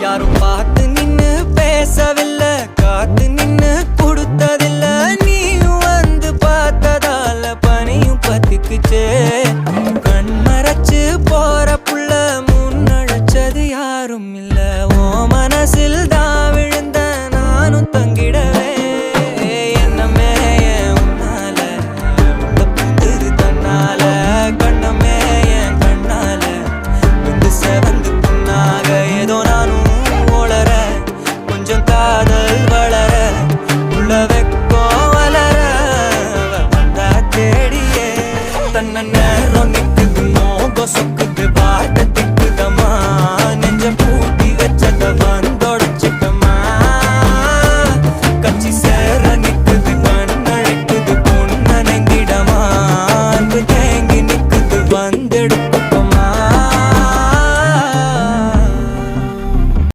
யாரும் பார்த்து நின்னு பேசவில்லை, காத்து நின்னு கொடுத்ததில்லை. நீயும் வந்து பார்த்ததால பனியும் பத்திக்குச்சே. கண் மறைச்சு போற புள்ள முன்னழைச்சது யாரும் இல்ல. ஓ மனசில் தான்